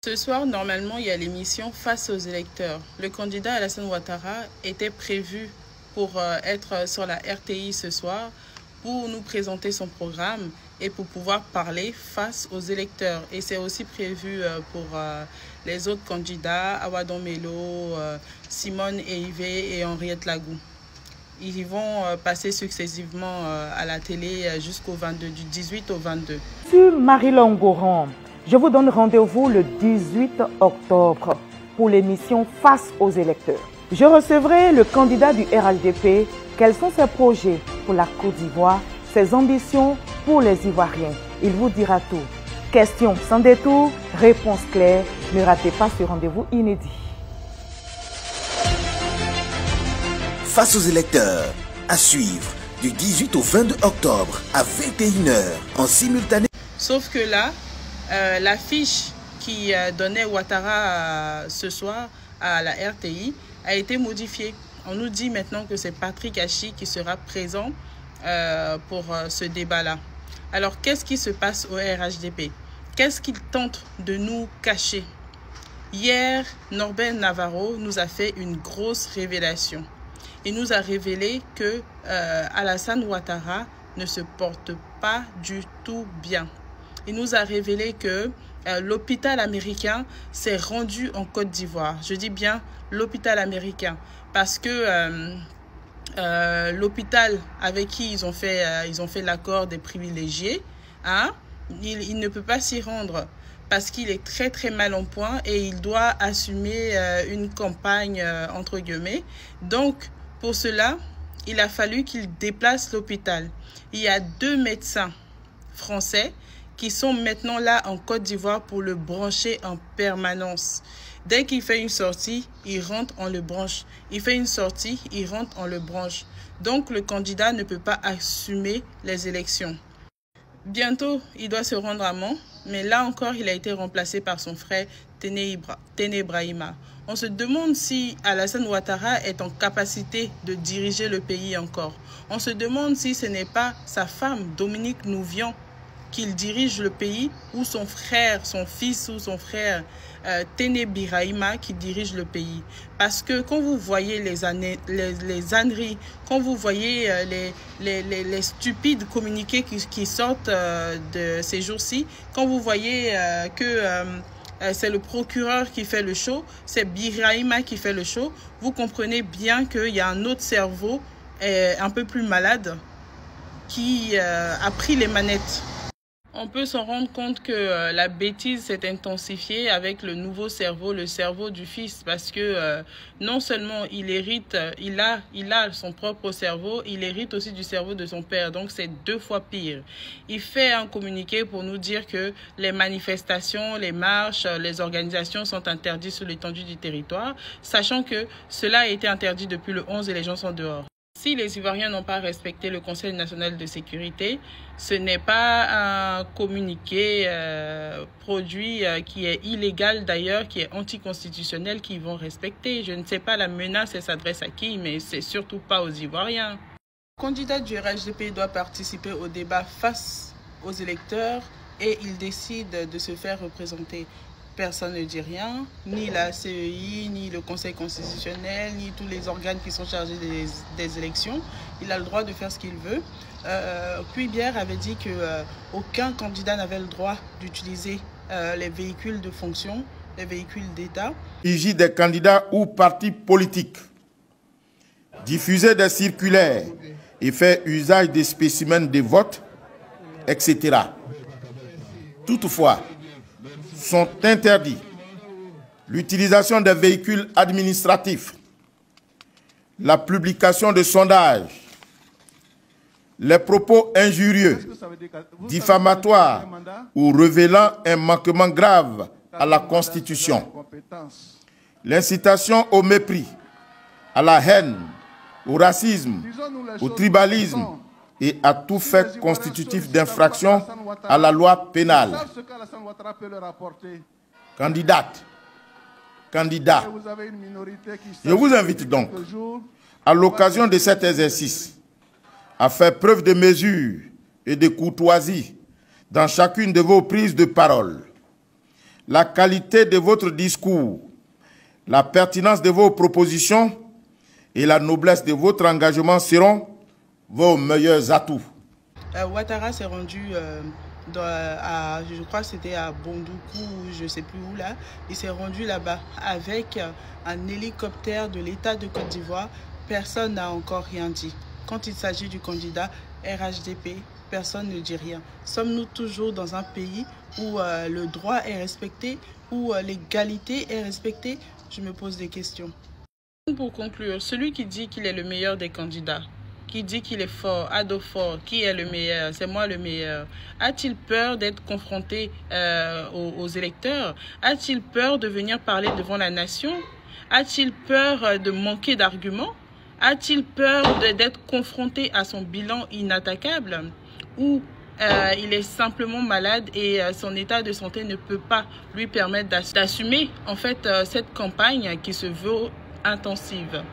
Ce soir, normalement, il y a l'émission Face aux électeurs. Le candidat Alassane Ouattara était prévu pour être sur la RTI ce soir pour nous présenter son programme et pour pouvoir parler face aux électeurs. Et c'est aussi prévu pour les autres candidats, Awadon Melo, Simone Eivé et Henriette Lagou. Ils vont passer successivement à la télé jusqu'au 22, du 18 au 22. Sur Marie-Longoran, je vous donne rendez-vous le 18 octobre pour l'émission Face aux électeurs. Je recevrai le candidat du RHDP. Quels sont ses projets pour la Côte d'Ivoire, ses ambitions pour les Ivoiriens? Il vous dira tout. Questions sans détour, réponses claires. Ne ratez pas ce rendez-vous inédit. Face aux électeurs, à suivre du 18 au 22 octobre à 21 h en simultané. Sauf que là, l'affiche qui donnait Ouattara ce soir à la RTI a été modifiée. On nous dit maintenant que c'est Patrick Hachi qui sera présent pour ce débat-là. Alors, qu'est-ce qui se passe au RHDP? Qu'est-ce qu'il tente de nous cacher? Hier, Norbert Navarro nous a fait une grosse révélation. Il nous a révélé que Alassane Ouattara ne se porte pas du tout bien. Il nous a révélé que l'hôpital américain s'est rendu en Côte d'Ivoire. Je dis bien l'hôpital américain parce que l'hôpital avec qui ils ont fait l'accord des privilégiés, hein, il ne peut pas s'y rendre parce qu'il est très très mal en point et il doit assumer une campagne entre guillemets. Donc pour cela, il a fallu qu'il déplace l'hôpital. Il y a 2 médecins français qui sont maintenant là en Côte d'Ivoire pour le brancher en permanence. Dès qu'il fait une sortie, il rentre, on le branche. Il fait une sortie, il rentre, on le branche. Donc le candidat ne peut pas assumer les élections. Bientôt, il doit se rendre à Mans, mais là encore, il a été remplacé par son frère Téné Brahima. On se demande si Alassane Ouattara est en capacité de diriger le pays encore. On se demande si ce n'est pas sa femme, Dominique Nouvian, qu'il dirige le pays, ou son frère, son fils ou son frère Téné Brahima qui dirige le pays. Parce que quand vous voyez les âneries, quand vous voyez les stupides communiqués qui sortent de ces jours-ci, quand vous voyez que c'est le procureur qui fait le show, c'est Brahima qui fait le show, vous comprenez bien qu'il y a un autre cerveau un peu plus malade qui a pris les manettes. On peut s'en rendre compte que la bêtise s'est intensifiée avec le nouveau cerveau, le cerveau du fils, parce que non seulement il hérite, il a son propre cerveau, il hérite aussi du cerveau de son père, donc c'est 2 fois pire. Il fait un communiqué pour nous dire que les manifestations, les marches, les organisations sont interdites sur l'étendue du territoire, sachant que cela a été interdit depuis le 11 et les gens sont dehors. Si les Ivoiriens n'ont pas respecté le Conseil national de sécurité, ce n'est pas un communiqué produit qui est illégal d'ailleurs, qui est anticonstitutionnel qu'ils vont respecter. Je ne sais pas la menace, elle s'adresse à qui, mais c'est surtout pas aux Ivoiriens. Le candidat du RHDP doit participer au débat face aux électeurs et il décide de se faire représenter. Personne ne dit rien, ni la CEI, ni le Conseil constitutionnel, ni tous les organes qui sont chargés des élections. Il a le droit de faire ce qu'il veut. Puy-Bière avait dit qu'aucun candidat n'avait le droit d'utiliser les véhicules de fonction, les véhicules d'État. Il s'agit des candidats ou partis politiques, diffuser des circulaires et faire usage des spécimens de vote, etc. Toutefois, sont interdits l'utilisation des véhicules administratifs, la publication de sondages, les propos injurieux, diffamatoires ou révélant un manquement grave à la Constitution, l'incitation au mépris, à la haine, au racisme, au tribalisme et à tout fait constitutif d'infraction à la loi pénale. Candidate, candidat, je vous invite donc, à l'occasion de cet exercice, à faire preuve de mesure et de courtoisie dans chacune de vos prises de parole, la qualité de votre discours, la pertinence de vos propositions et la noblesse de votre engagement seront vos meilleurs atouts. Ouattara s'est rendu, je crois que c'était à Bondoukou, je ne sais plus où là. Il s'est rendu là-bas avec un hélicoptère de l'État de Côte d'Ivoire. Personne n'a encore rien dit. Quand il s'agit du candidat RHDP, personne ne dit rien. Sommes-nous toujours dans un pays où le droit est respecté, où l'égalité est respectée? Je me pose des questions. Pour conclure, celui qui dit qu'il est le meilleur des candidats, qui dit qu'il est fort, ado fort, qui est le meilleur, c'est moi le meilleur, a-t-il peur d'être confronté aux électeurs? A-t-il peur de venir parler devant la nation? A-t-il peur de manquer d'arguments? A-t-il peur d'être confronté à son bilan inattaquable? Ou il est simplement malade et son état de santé ne peut pas lui permettre d'assumer en fait cette campagne qui se veut intensive?